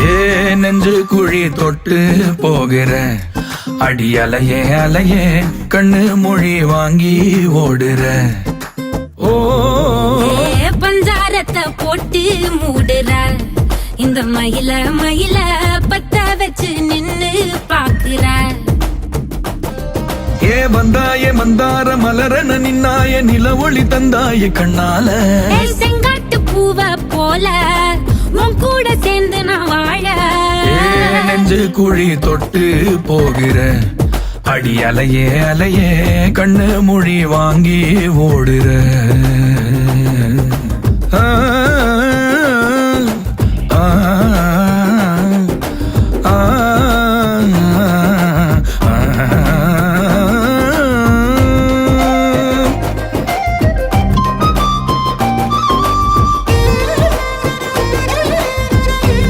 ஏ நெஞ்சு குழி தொட்டு போகிற அடி அலையே அலையே கண்ணு மொழி வாங்கி ஓடுற. ஓ பஞ்சாரத்தை போட்டு மூடுற இந்த மயில மயில பத்த வச்சு நின்னு பாக்குற. ஏ வந்தாய மந்தார மலரன நின்னாய நில ஒளி தந்தாய கண்ணால. செங்காட்டு பூவ போல உன் கூட சேர்ந்து நான் வாழ. நெஞ்சு குழி தொட்டு போகிற அடி அலையே அலையே கண்ணு மொழி வாங்கி ஓடுற.